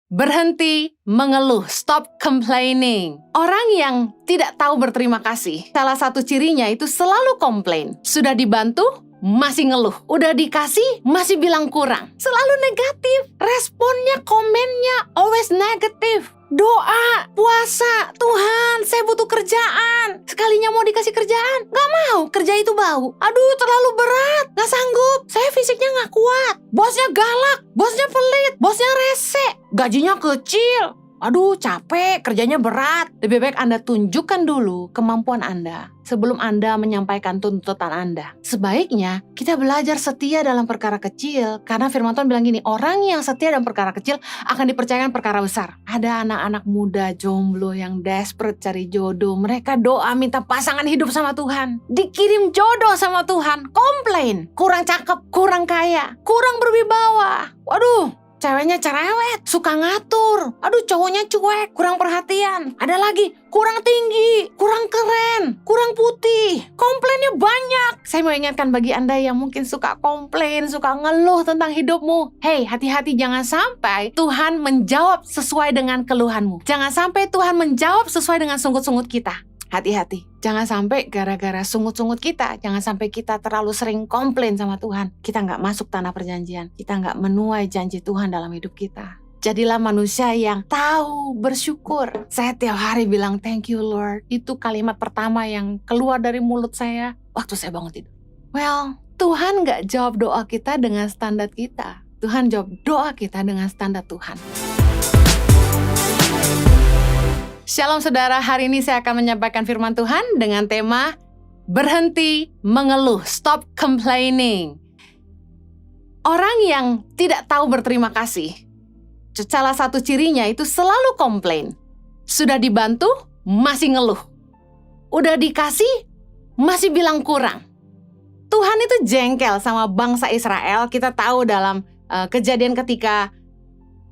Berhenti mengeluh, stop complaining. Orang yang tidak tahu berterima kasih, salah satu cirinya itu selalu komplain. Sudah dibantu, masih ngeluh. Udah dikasih, masih bilang kurang. Selalu negatif. Responnya, komennya, always negatif. Doa, puasa, Tuhan, saya butuh kerjaan. Sekalinya mau dikasih kerjaan, gak mau, kerja itu bau. Aduh, terlalu berat, gak sanggup. Saya fisiknya gak kuat. Bosnya galak, bosnya pelit, bosnya rese, gajinya kecil. Aduh, capek, kerjanya berat. Lebih baik Anda tunjukkan dulu kemampuan Anda sebelum Anda menyampaikan tuntutan Anda. Sebaiknya kita belajar setia dalam perkara kecil, karena firman Tuhan bilang gini, orang yang setia dalam perkara kecil akan dipercayakan perkara besar. Ada anak-anak muda jomblo yang desperate cari jodoh. Mereka doa minta pasangan hidup sama Tuhan. Dikirim jodoh sama Tuhan, komplain. Kurang cakep, kurang kaya, kurang berwibawa. Waduh, ceweknya cerewet, suka ngatur. Aduh, cowoknya cuek, kurang perhatian. Ada lagi, kurang tinggi, kurang keren, kurang putih. Komplainnya banyak. Saya mau ingatkan bagi Anda yang mungkin suka komplain, suka ngeluh tentang hidupmu. Hey, hati-hati, jangan sampai Tuhan menjawab sesuai dengan keluhanmu. Jangan sampai Tuhan menjawab sesuai dengan sungut-sungut kita. Hati-hati, jangan sampai gara-gara sungut-sungut kita, jangan sampai kita terlalu sering komplain sama Tuhan. Kita nggak masuk tanah perjanjian, kita nggak menuai janji Tuhan dalam hidup kita. Jadilah manusia yang tahu bersyukur. Saya tiap hari bilang thank you Lord. Itu kalimat pertama yang keluar dari mulut saya waktu saya bangun tidur. Well, Tuhan nggak jawab doa kita dengan standar kita. Tuhan jawab doa kita dengan standar Tuhan. Shalom saudara, hari ini saya akan menyampaikan firman Tuhan dengan tema berhenti mengeluh, stop complaining. Orang yang tidak tahu berterima kasih, salah satu cirinya itu selalu komplain. Sudah dibantu, masih ngeluh. Udah dikasih, masih bilang kurang. Tuhan itu jengkel sama bangsa Israel. Kita tahu dalam kejadian ketika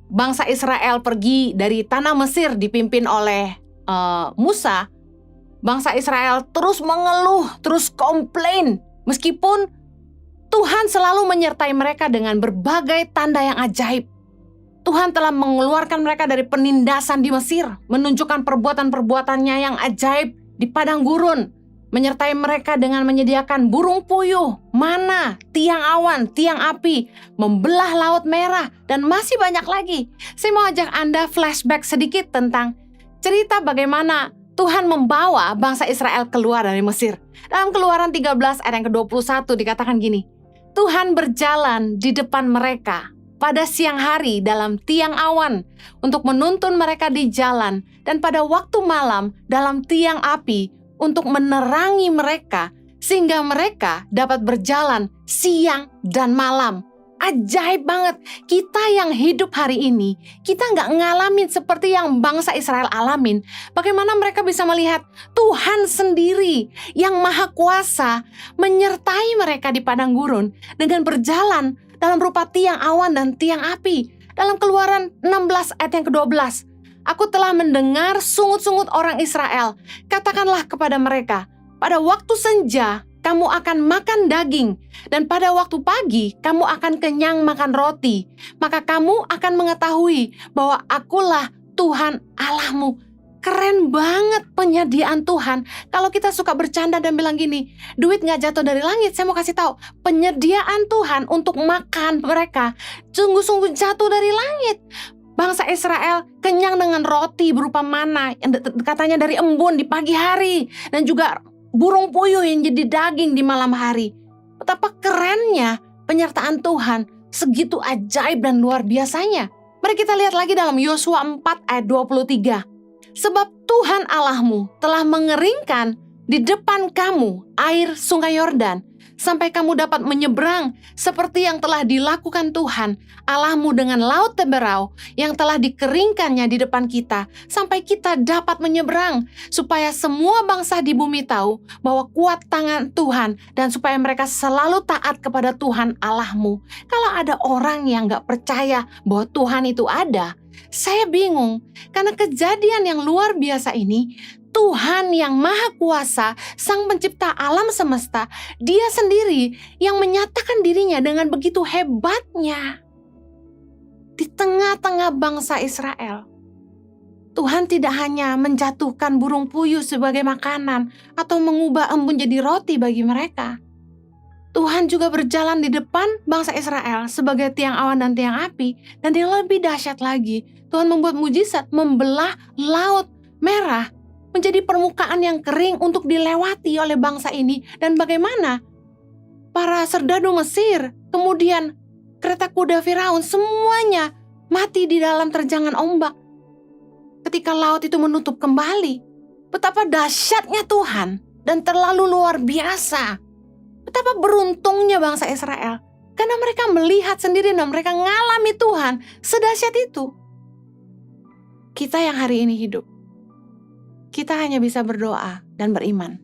bangsa Israel pergi dari tanah Mesir dipimpin oleh Musa, bangsa Israel terus mengeluh, terus komplain. Meskipun Tuhan selalu menyertai mereka dengan berbagai tanda yang ajaib. Tuhan telah mengeluarkan mereka dari penindasan di Mesir, menunjukkan perbuatan-perbuatannya yang ajaib di padang gurun, menyertai mereka dengan menyediakan burung puyuh, mana, tiang awan, tiang api, membelah laut merah, dan masih banyak lagi. Saya mau ajak Anda flashback sedikit tentang cerita bagaimana Tuhan membawa bangsa Israel keluar dari Mesir. Dalam Keluaran 13 ayat yang ke-21 dikatakan gini, Tuhan berjalan di depan mereka pada siang hari dalam tiang awan untuk menuntun mereka di jalan, dan pada waktu malam dalam tiang api untuk menerangi mereka, sehingga mereka dapat berjalan siang dan malam. Ajaib banget. Kita yang hidup hari ini, kita nggak ngalamin seperti yang bangsa Israel alamin. Bagaimana mereka bisa melihat Tuhan sendiri yang maha kuasa menyertai mereka di padang gurun dengan berjalan dalam rupa tiang awan dan tiang api. Dalam Keluaran 16 ayat yang ke-12, Aku telah mendengar sungut-sungut orang Israel. Katakanlah kepada mereka, pada waktu senja kamu akan makan daging, dan pada waktu pagi kamu akan kenyang makan roti. Maka kamu akan mengetahui bahwa akulah Tuhan Allahmu. Keren banget penyediaan Tuhan. Kalau kita suka bercanda dan bilang gini, duit gak jatuh dari langit, saya mau kasih tahu, penyediaan Tuhan untuk makan mereka sungguh-sungguh jatuh dari langit. Bangsa Israel kenyang dengan roti berupa mana, yang katanya dari embun di pagi hari, dan juga burung puyuh yang jadi daging di malam hari. Betapa kerennya penyertaan Tuhan, segitu ajaib dan luar biasanya. Mari kita lihat lagi dalam Yosua 4 ayat 23. Sebab Tuhan Allahmu telah mengeringkan di depan kamu air sungai Yordan, sampai kamu dapat menyeberang seperti yang telah dilakukan Tuhan Allahmu dengan laut Teberau yang telah dikeringkannya di depan kita, sampai kita dapat menyeberang, supaya semua bangsa di bumi tahu bahwa kuat tangan Tuhan, dan supaya mereka selalu taat kepada Tuhan Allahmu. Kalau ada orang yang gak percaya bahwa Tuhan itu ada, saya bingung, karena kejadian yang luar biasa ini, Tuhan yang maha kuasa, sang pencipta alam semesta, dia sendiri yang menyatakan dirinya dengan begitu hebatnya. di tengah-tengah bangsa Israel, Tuhan tidak hanya menjatuhkan burung puyuh sebagai makanan atau mengubah embun jadi roti bagi mereka. Tuhan juga berjalan di depan bangsa Israel sebagai tiang awan dan tiang api. Dan yang lebih dahsyat lagi, Tuhan membuat mujizat membelah laut merah menjadi permukaan yang kering untuk dilewati oleh bangsa ini. Dan bagaimana para serdadu Mesir, kemudian kereta kuda Firaun, semuanya mati di dalam terjangan ombak ketika laut itu menutup kembali. Betapa dahsyatnya Tuhan dan terlalu luar biasa. Betapa beruntungnya bangsa Israel, karena mereka melihat sendiri dan mereka ngalami Tuhan sedahsyat itu. Kita yang hari ini hidup, kita hanya bisa berdoa dan beriman.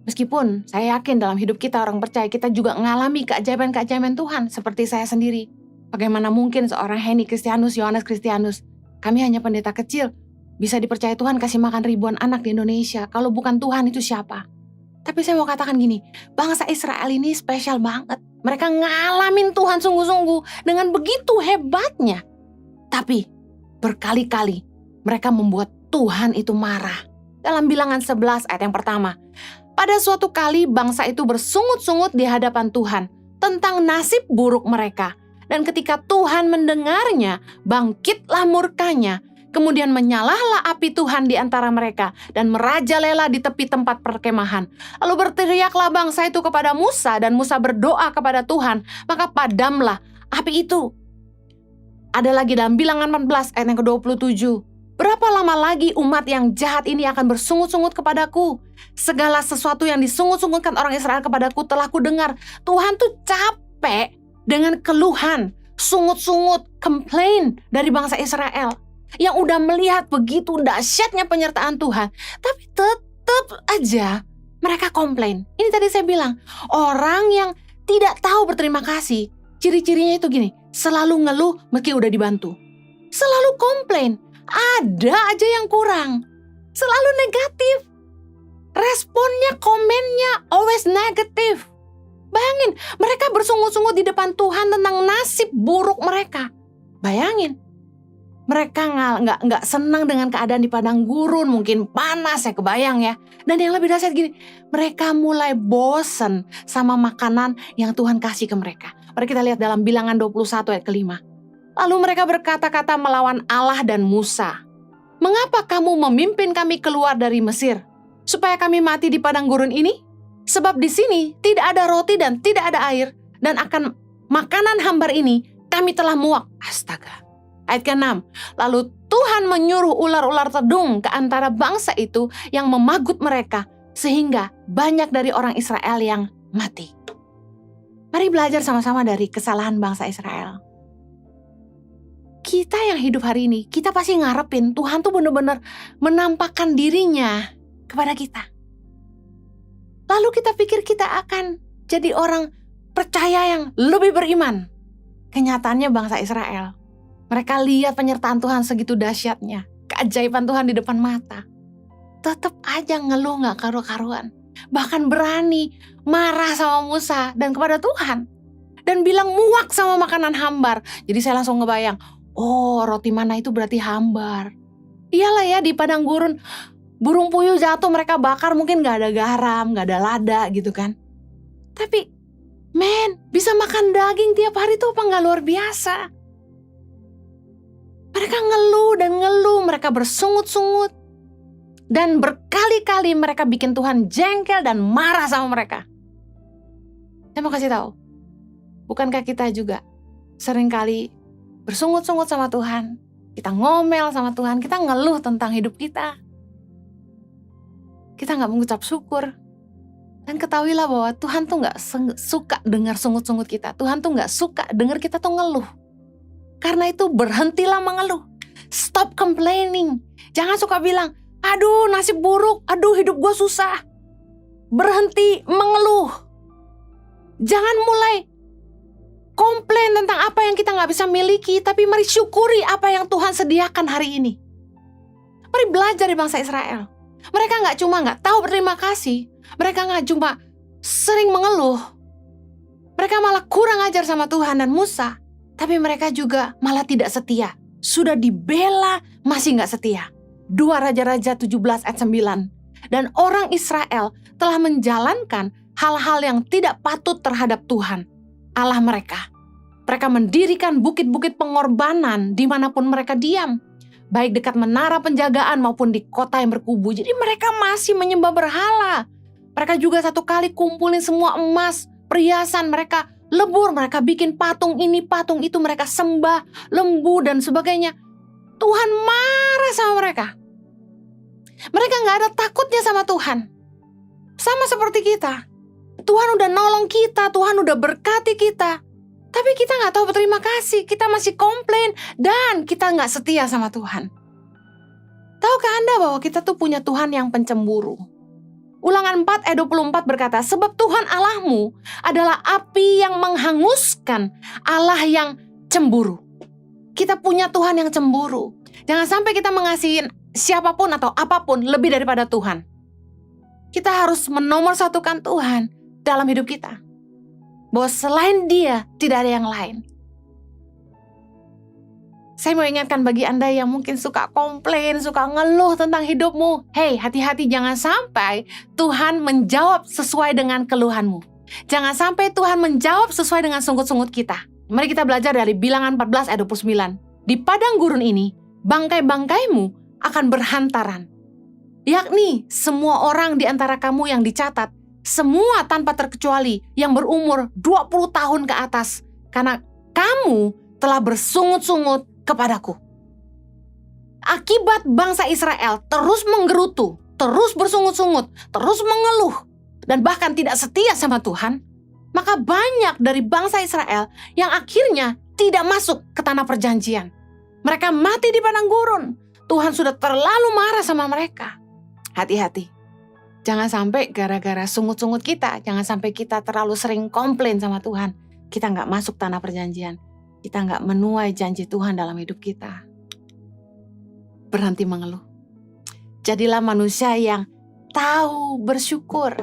Meskipun saya yakin dalam hidup kita orang percaya, kita juga mengalami keajaiban-keajaiban Tuhan seperti saya sendiri. Bagaimana mungkin seorang Henny Kristianus, Yohanes Kristianus, kami hanya pendeta kecil, bisa dipercaya Tuhan kasih makan ribuan anak di Indonesia. Kalau bukan Tuhan itu siapa? Tapi saya mau katakan gini, bangsa Israel ini spesial banget. Mereka ngalamin Tuhan sungguh-sungguh dengan begitu hebatnya. Tapi berkali-kali mereka membuat Tuhan itu marah. Dalam Bilangan 11 ayat yang pertama, pada suatu kali bangsa itu bersungut-sungut di hadapan Tuhan tentang nasib buruk mereka. Dan ketika Tuhan mendengarnya, bangkitlah murkanya. Kemudian menyalahlah api Tuhan di antara mereka dan merajalela di tepi tempat perkemahan. Lalu berteriaklah bangsa itu kepada Musa dan Musa berdoa kepada Tuhan, maka padamlah api itu. Ada lagi dalam Bilangan 14 ayat yang ke-27. Berapa lama lagi umat yang jahat ini akan bersungut-sungut kepadaku? Segala sesuatu yang disungut-sungutkan orang Israel kepadaku telah kudengar. Tuhan tuh capek dengan keluhan, sungut-sungut, komplain dari bangsa Israel yang udah melihat begitu dahsyatnya penyertaan Tuhan, tapi tetap aja mereka komplain. Ini tadi saya bilang, orang yang tidak tahu berterima kasih, ciri-cirinya itu gini, selalu ngeluh meski udah dibantu, selalu komplain, ada aja yang kurang, selalu negatif, responnya, komennya always negatif. Bayangin, mereka bersungut-sungut di depan Tuhan tentang nasib buruk mereka. Bayangin, mereka nggak senang dengan keadaan di padang gurun, mungkin panas, saya kebayang ya. Dan yang lebih dahsyat gini, mereka mulai bosen sama makanan yang Tuhan kasih ke mereka. Mari kita lihat dalam Bilangan 21 ayat ke-5. Lalu mereka berkata-kata melawan Allah dan Musa. Mengapa kamu memimpin kami keluar dari Mesir? Supaya kami mati di padang gurun ini? Sebab di sini tidak ada roti dan tidak ada air, dan akan makanan hambar ini kami telah muak. Astaga. Ayat ke-6. Lalu Tuhan menyuruh ular-ular tedung ke antara bangsa itu yang memagut mereka, sehingga banyak dari orang Israel yang mati. Mari belajar sama-sama dari kesalahan bangsa Israel. Kita yang hidup hari ini, kita pasti ngarepin Tuhan tuh benar-benar menampakkan dirinya kepada kita. Lalu kita pikir kita akan jadi orang percaya yang lebih beriman. Kenyataannya bangsa Israel, mereka lihat penyertaan Tuhan segitu dahsyatnya, keajaiban Tuhan di depan mata, tetap aja ngeluh gak karu-karuan. Bahkan berani marah sama Musa dan kepada Tuhan, dan bilang muak sama makanan hambar. Jadi saya langsung ngebayang, oh roti mana itu berarti hambar. Iyalah ya, di padang gurun, burung puyuh jatuh mereka bakar, mungkin gak ada garam, gak ada lada gitu kan. Tapi bisa makan daging tiap hari tuh apa gak luar biasa? Mereka ngeluh dan ngeluh, mereka bersungut-sungut. Dan berkali-kali mereka bikin Tuhan jengkel dan marah sama mereka. Saya mau kasih tahu, bukankah kita juga seringkali bersungut-sungut sama Tuhan? Kita ngomel sama Tuhan, kita ngeluh tentang hidup kita. Kita gak mengucap syukur. Dan ketahuilah bahwa Tuhan tuh gak suka dengar sungut-sungut kita. Tuhan tuh gak suka dengar kita tuh ngeluh. Karena itu berhentilah mengeluh. Stop complaining. Jangan suka bilang, aduh nasib buruk, aduh hidup gue susah. Berhenti mengeluh. Jangan mulai komplain tentang apa yang kita gak bisa miliki. Tapi mari syukuri apa yang Tuhan sediakan hari ini. Mari belajar dari bangsa Israel. Mereka gak tahu berterima kasih. Mereka gak cuma sering mengeluh. Mereka malah kurang ajar sama Tuhan dan Musa. Tapi mereka juga malah tidak setia. Sudah dibela, masih nggak setia. 2 Raja-Raja 17 ayat 9. Dan orang Israel telah menjalankan hal-hal yang tidak patut terhadap Tuhan, Allah mereka. Mereka mendirikan bukit-bukit pengorbanan dimanapun mereka diam, baik dekat menara penjagaan maupun di kota yang berkubu. Jadi mereka masih menyembah berhala. Mereka juga satu kali kumpulin semua emas, perhiasan mereka, lebur, mereka bikin patung ini, patung itu, mereka sembah, lembu dan sebagainya. Tuhan marah sama mereka. Mereka gak ada takutnya sama Tuhan. Sama seperti kita. Tuhan udah nolong kita, Tuhan udah berkati kita. Tapi kita gak tahu berterima kasih, kita masih komplain, dan kita gak setia sama Tuhan. Tahukah Anda bahwa kita tuh punya Tuhan yang pencemburu? Ulangan 4 ayat 24 berkata, sebab Tuhan Allahmu adalah api yang menghanguskan, Allah yang cemburu. Kita punya Tuhan yang cemburu. Jangan sampai kita mengasihi siapapun atau apapun lebih daripada Tuhan. Kita harus menomorsatukan Tuhan dalam hidup kita. Bahwa selain Dia tidak ada yang lain. Saya mau ingatkan bagi Anda yang mungkin suka komplain, suka ngeluh tentang hidupmu. Hey, hati-hati, jangan sampai Tuhan menjawab sesuai dengan keluhanmu. Jangan sampai Tuhan menjawab sesuai dengan sungut-sungut kita. Mari kita belajar dari Bilangan 14 ayat 29. Di padang gurun ini, bangkai-bangkaimu akan berhantaran. Yakni semua orang di antara kamu yang dicatat, semua tanpa terkecuali yang berumur 20 tahun ke atas, karena kamu telah bersungut-sungut kepadaku. Akibat bangsa Israel terus menggerutu, terus bersungut-sungut, terus mengeluh, dan bahkan tidak setia sama Tuhan, maka banyak dari bangsa Israel yang akhirnya tidak masuk ke tanah perjanjian. Mereka mati di padang gurun. Tuhan sudah terlalu marah sama mereka. Hati-hati. Jangan sampai gara-gara sungut-sungut kita, jangan sampai kita terlalu sering komplain sama Tuhan, kita gak masuk tanah perjanjian. Kita gak menuai janji Tuhan dalam hidup kita. Berhenti mengeluh. Jadilah manusia yang tahu bersyukur.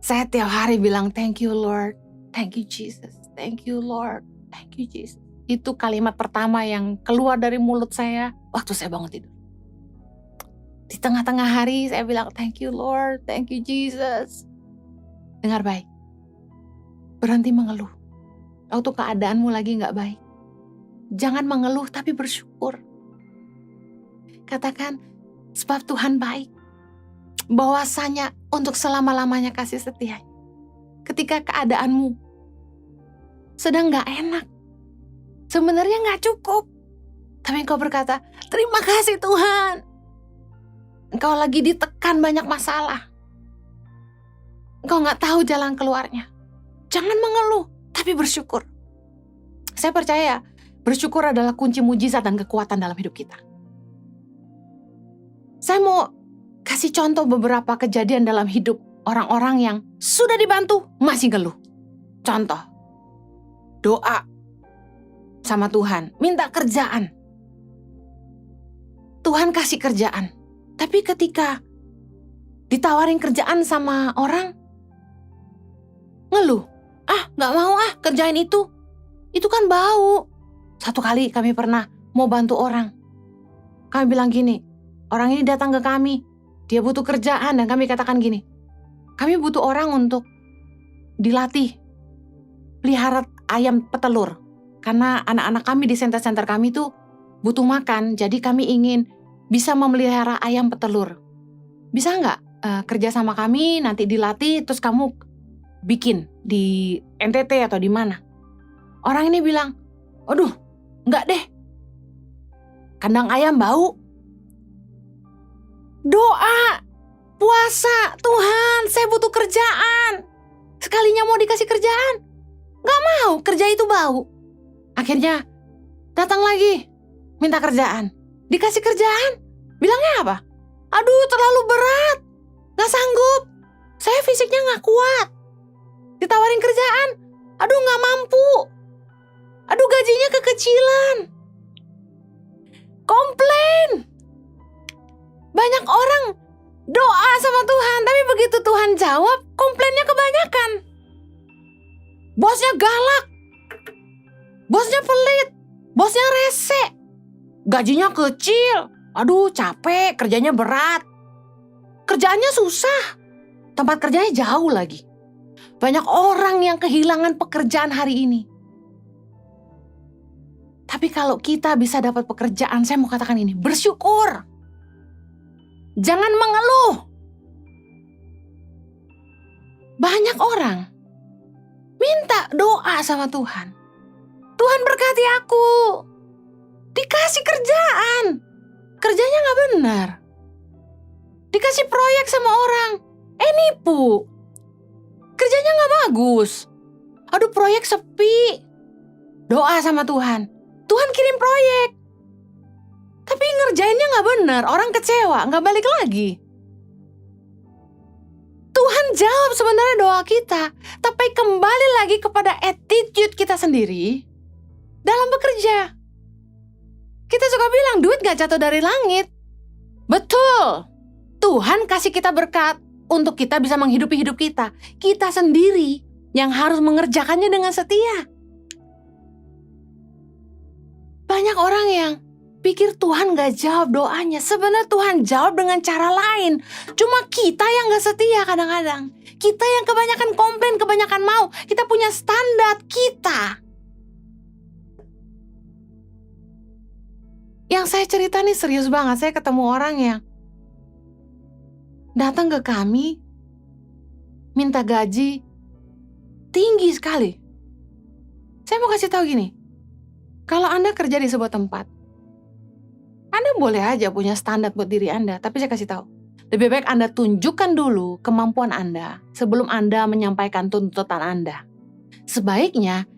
Saya tiap hari bilang, thank you Lord, thank you Jesus, thank you Lord, thank you Jesus. Itu kalimat pertama yang keluar dari mulut saya waktu saya bangun tidur. Di tengah-tengah hari saya bilang, thank you Lord, thank you Jesus. Dengar baik. Berhenti mengeluh. Waktu keadaanmu lagi gak baik. Jangan mengeluh tapi bersyukur. Katakan, sebab Tuhan baik. Bahwasanya untuk selama-lamanya kasih setia. Ketika keadaanmu sedang gak enak. Sebenarnya gak cukup. Tapi engkau berkata, terima kasih Tuhan. Engkau lagi ditekan banyak masalah. Engkau gak tahu jalan keluarnya. Jangan mengeluh, tapi bersyukur. Saya percaya bersyukur adalah kunci mujizat dan kekuatan dalam hidup kita. Saya mau kasih contoh beberapa kejadian dalam hidup orang-orang yang sudah dibantu masih ngeluh. Contoh, doa sama Tuhan, minta kerjaan. Tuhan kasih kerjaan. Tapi ketika ditawarin kerjaan sama orang, ngeluh. Gak mau kerjain itu. Itu kan bau. Satu kali kami pernah mau bantu orang. Kami bilang gini, orang ini datang ke kami, dia butuh kerjaan, dan kami katakan gini, kami butuh orang untuk dilatih pelihara ayam petelur. Karena anak-anak kami di center-center kami tuh butuh makan, jadi kami ingin bisa memelihara ayam petelur. Bisa nggak kerja sama kami, nanti dilatih, terus kamu bikin di NTT atau di mana? Orang ini bilang, aduh, nggak deh. Kandang ayam bau. Doa, puasa, Tuhan, saya butuh kerjaan. Sekalinya mau dikasih kerjaan, nggak mau, kerja itu bau. Akhirnya datang lagi, minta kerjaan. Dikasih kerjaan, bilangnya apa? Aduh, terlalu berat, gak sanggup, saya fisiknya gak kuat. Ditawarin kerjaan, aduh gak mampu, aduh gajinya kekecilan. Komplain. Banyak orang doa sama Tuhan, tapi begitu Tuhan jawab, komplainnya kebanyakan. Bosnya galak, Bosnya pelit, bosnya rese, gajinya kecil, aduh capek, kerjanya berat, kerjaannya susah, tempat kerjanya jauh lagi. Banyak orang yang kehilangan pekerjaan hari ini. Tapi kalau kita bisa dapat pekerjaan, saya mau katakan ini, bersyukur. Jangan mengeluh. Banyak orang minta doa sama Tuhan. Tuhan berkati aku. Dikasih kerjaan. Kerjanya gak benar. Dikasih proyek sama orang. Nipu. Kerjanya gak bagus. Aduh proyek sepi. Doa sama Tuhan. Tuhan kirim proyek. Tapi ngerjainnya gak benar. Orang kecewa, gak balik lagi. Tuhan jawab sebenarnya doa kita. Tapi kembali lagi kepada attitude kita sendiri dalam bekerja. Kita suka bilang duit gak jatuh dari langit. Betul. Tuhan kasih kita berkat untuk kita bisa menghidupi hidup kita. Kita sendiri yang harus mengerjakannya dengan setia. Banyak orang yang pikir Tuhan gak jawab doanya. Sebenarnya Tuhan jawab dengan cara lain. Cuma kita yang gak setia kadang-kadang. Kita yang kebanyakan komplain, kebanyakan mau. Kita punya standar kita. Yang saya cerita nih serius banget. Saya ketemu orang yang datang ke kami, minta gaji tinggi sekali. Saya mau kasih tahu gini, kalau Anda kerja di sebuah tempat, Anda boleh aja punya standar buat diri Anda, tapi saya kasih tahu, lebih baik Anda tunjukkan dulu kemampuan Anda sebelum Anda menyampaikan tuntutan Anda. Sebaiknya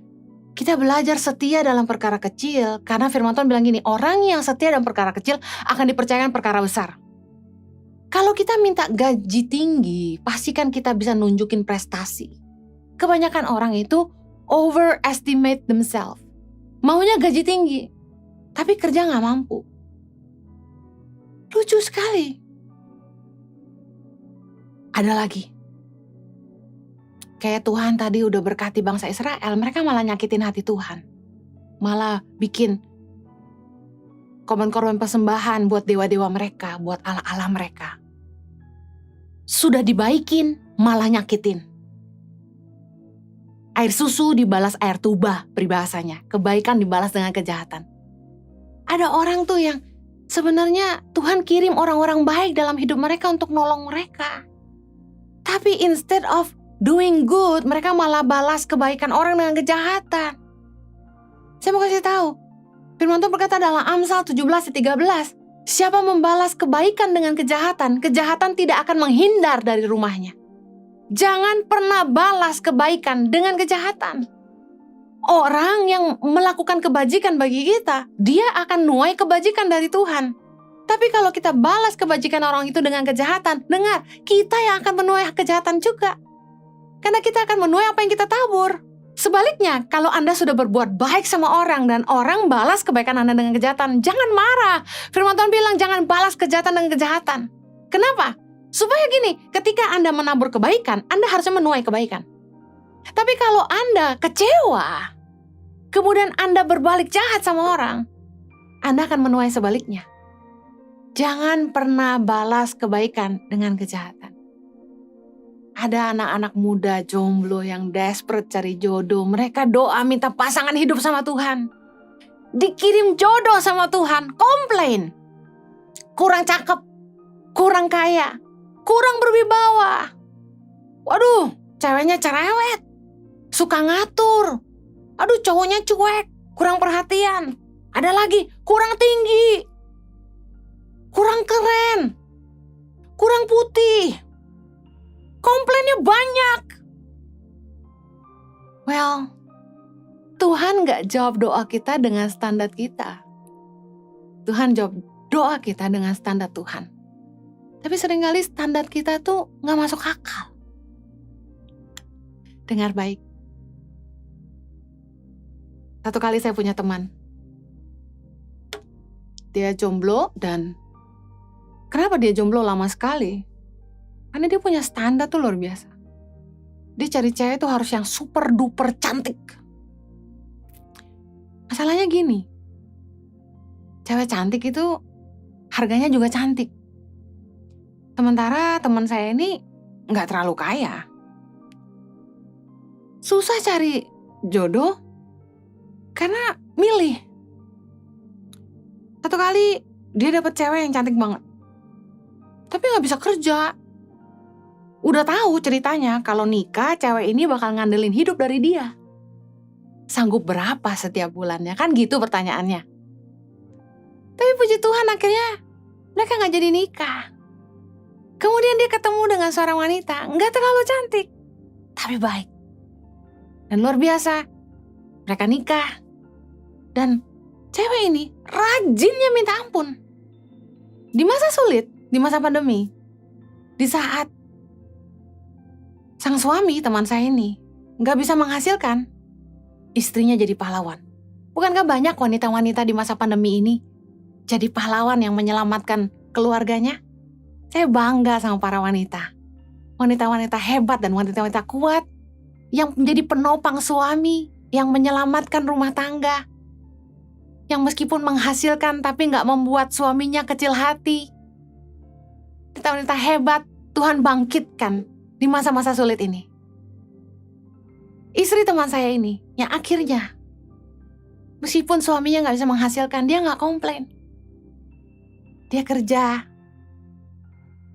kita belajar setia dalam perkara kecil, karena firman Tuhan bilang gini, orang yang setia dalam perkara kecil akan dipercayakan perkara besar. Kalau kita minta gaji tinggi, pastikan kita bisa nunjukin prestasi. Kebanyakan orang itu overestimate themselves. Maunya gaji tinggi, tapi kerja gak mampu. Lucu sekali. Ada lagi. Kayak Tuhan tadi udah berkati bangsa Israel, mereka malah nyakitin hati Tuhan. Malah bikin korban-korban persembahan buat dewa-dewa mereka, buat Allah-Allah mereka. Sudah dibaikin, malah nyakitin. Air susu dibalas air tuba, peribahasanya. Kebaikan dibalas dengan kejahatan. Ada orang tuh yang sebenarnya Tuhan kirim orang-orang baik dalam hidup mereka untuk nolong mereka. Tapi instead of doing good, mereka malah balas kebaikan orang dengan kejahatan. Saya mau kasih tahu, firman Tuhan berkata dalam Amsal 17:13, siapa membalas kebaikan dengan kejahatan, kejahatan tidak akan menghindar dari rumahnya. Jangan pernah balas kebaikan dengan kejahatan. Orang yang melakukan kebajikan bagi kita, dia akan nuai kebajikan dari Tuhan. Tapi kalau kita balas kebajikan orang itu dengan kejahatan, dengar, kita yang akan menuai kejahatan juga. Karena kita akan menuai apa yang kita tabur. Sebaliknya, kalau Anda sudah berbuat baik sama orang dan orang balas kebaikan Anda dengan kejahatan, jangan marah. Firman Tuhan bilang jangan balas kejahatan dengan kejahatan. Kenapa? Supaya gini, ketika Anda menabur kebaikan, Anda harusnya menuai kebaikan. Tapi kalau Anda kecewa, kemudian Anda berbalik jahat sama orang, Anda akan menuai sebaliknya. Jangan pernah balas kebaikan dengan kejahatan. Ada anak-anak muda jomblo yang desperate cari jodoh. Mereka doa minta pasangan hidup sama Tuhan. Dikirim jodoh sama Tuhan, komplain. Kurang cakep, kurang kaya, kurang berwibawa. Waduh, ceweknya cerewet, suka ngatur. Aduh, cowoknya cuek, kurang perhatian. Ada lagi, kurang tinggi, kurang keren, kurang putih. Komplainnya banyak. Well, Tuhan gak jawab doa kita dengan standar kita. Tuhan jawab doa kita dengan standar Tuhan. Tapi seringkali standar kita tuh gak masuk akal. Dengar baik. Satu kali saya punya teman. Dia jomblo dan kenapa dia jomblo lama sekali? Karena dia punya standar tuh luar biasa. Dia cari cewek tuh harus yang super duper cantik. Masalahnya gini, cewek cantik itu harganya juga cantik. Sementara teman saya ini nggak terlalu kaya. Susah cari jodoh karena milih. Satu kali dia dapet cewek yang cantik banget, tapi nggak bisa kerja. Udah tahu ceritanya kalau nikah cewek ini bakal ngandelin hidup dari dia. Sanggup berapa setiap bulannya? Kan gitu pertanyaannya. Tapi puji Tuhan akhirnya mereka nggak jadi nikah. Kemudian dia ketemu dengan seorang wanita nggak terlalu cantik, tapi baik. Dan luar biasa, mereka nikah. Dan cewek ini rajinnya minta ampun. Di masa sulit, di masa pandemi, di saat sang suami teman saya ini gak bisa menghasilkan, istrinya jadi pahlawan. Bukankah banyak wanita-wanita di masa pandemi ini jadi pahlawan yang menyelamatkan keluarganya? Saya bangga sama para wanita. Wanita-wanita hebat dan wanita-wanita kuat yang menjadi penopang suami, yang menyelamatkan rumah tangga, yang meskipun menghasilkan tapi gak membuat suaminya kecil hati. Wanita-wanita hebat Tuhan bangkitkan di masa-masa sulit ini. Istri teman saya ini yang akhirnya meskipun suaminya gak bisa menghasilkan, dia gak komplain. Dia kerja,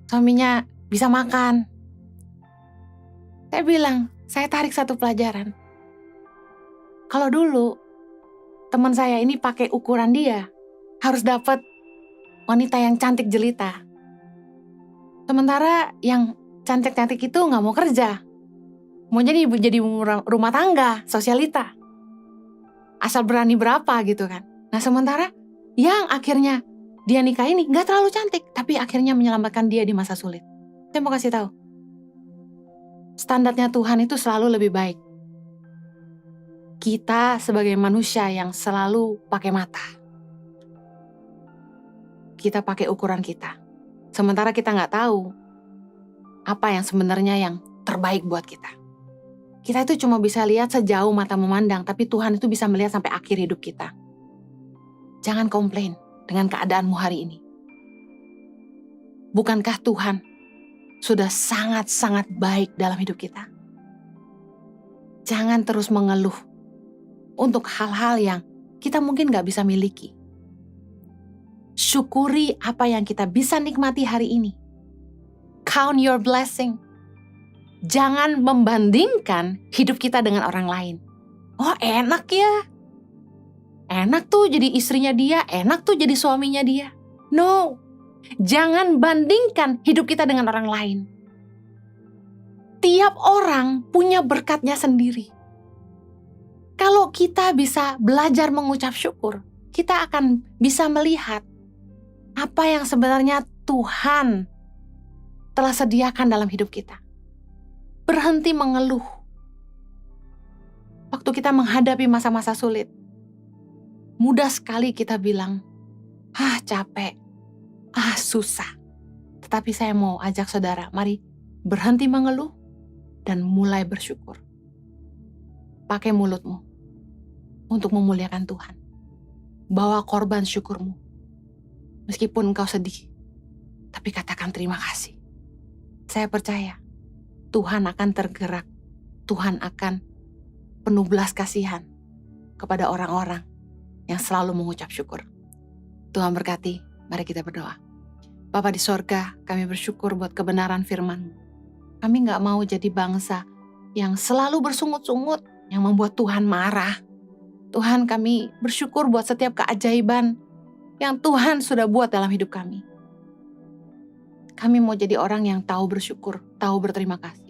suaminya bisa makan. Saya bilang, saya tarik satu pelajaran. Kalau dulu teman saya ini pakai ukuran dia harus dapat wanita yang cantik jelita. Sementara yang cantik-cantik itu gak mau kerja. Mau jadi rumah tangga, sosialita. Asal berani berapa gitu kan. Nah sementara yang akhirnya dia nikah ini gak terlalu cantik, tapi akhirnya menyelamatkan dia di masa sulit. Saya mau kasih tahu, standarnya Tuhan itu selalu lebih baik. Kita sebagai manusia yang selalu pakai mata, kita pakai ukuran kita. Sementara kita gak tahu apa yang sebenarnya yang terbaik buat kita. Kita itu cuma bisa lihat sejauh mata memandang, tapi Tuhan itu bisa melihat sampai akhir hidup kita. Jangan komplain dengan keadaanmu hari ini. Bukankah Tuhan sudah sangat-sangat baik dalam hidup kita? Jangan terus mengeluh untuk hal-hal yang kita mungkin gak bisa miliki. Syukuri apa yang kita bisa nikmati hari ini. Count your blessing. Jangan membandingkan hidup kita dengan orang lain. Oh enak ya. Enak tuh jadi istrinya dia, enak tuh jadi suaminya dia. No. Jangan bandingkan hidup kita dengan orang lain. Tiap orang punya berkatnya sendiri. Kalau kita bisa belajar mengucap syukur, kita akan bisa melihat apa yang sebenarnya Tuhan telah sediakan dalam hidup kita. Berhenti mengeluh. Waktu kita menghadapi masa-masa sulit, mudah sekali kita bilang, capek, susah. Tetapi saya mau ajak saudara, mari berhenti mengeluh dan mulai bersyukur. Pakai mulutmu untuk memuliakan Tuhan. Bawa korban syukurmu. Meskipun engkau sedih, tapi katakan terima kasih. Saya percaya Tuhan akan tergerak, Tuhan akan penuh belas kasihan kepada orang-orang yang selalu mengucap syukur. Tuhan berkati, mari kita berdoa. Bapa di sorga, kami bersyukur buat kebenaran firman-Mu. Kami gak mau jadi bangsa yang selalu bersungut-sungut, yang membuat Tuhan marah. Tuhan, kami bersyukur buat setiap keajaiban yang Tuhan sudah buat dalam hidup kami. Kami mau jadi orang yang tahu bersyukur, tahu berterima kasih.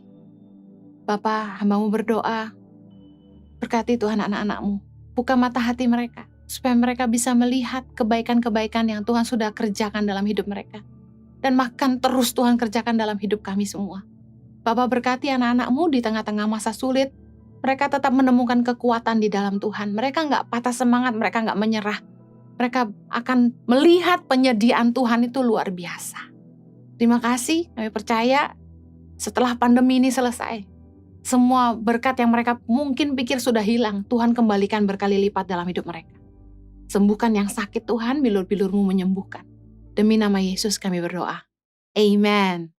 Bapa, hamba-Mu berdoa, berkati Tuhan anak-anak-Mu, buka mata hati mereka, supaya mereka bisa melihat kebaikan-kebaikan yang Tuhan sudah kerjakan dalam hidup mereka. Dan makan terus Tuhan kerjakan dalam hidup kami semua. Bapa, berkati anak-anak-Mu di tengah-tengah masa sulit, mereka tetap menemukan kekuatan di dalam Tuhan. Mereka gak patah semangat, mereka gak menyerah. Mereka akan melihat penyediaan Tuhan itu luar biasa. Terima kasih, kami percaya setelah pandemi ini selesai, Semua berkat yang mereka mungkin pikir sudah hilang, Tuhan kembalikan berkali lipat dalam hidup mereka. Sembuhkan yang sakit Tuhan, bilur-bilur-Mu menyembuhkan. Demi nama Yesus kami berdoa. Amen.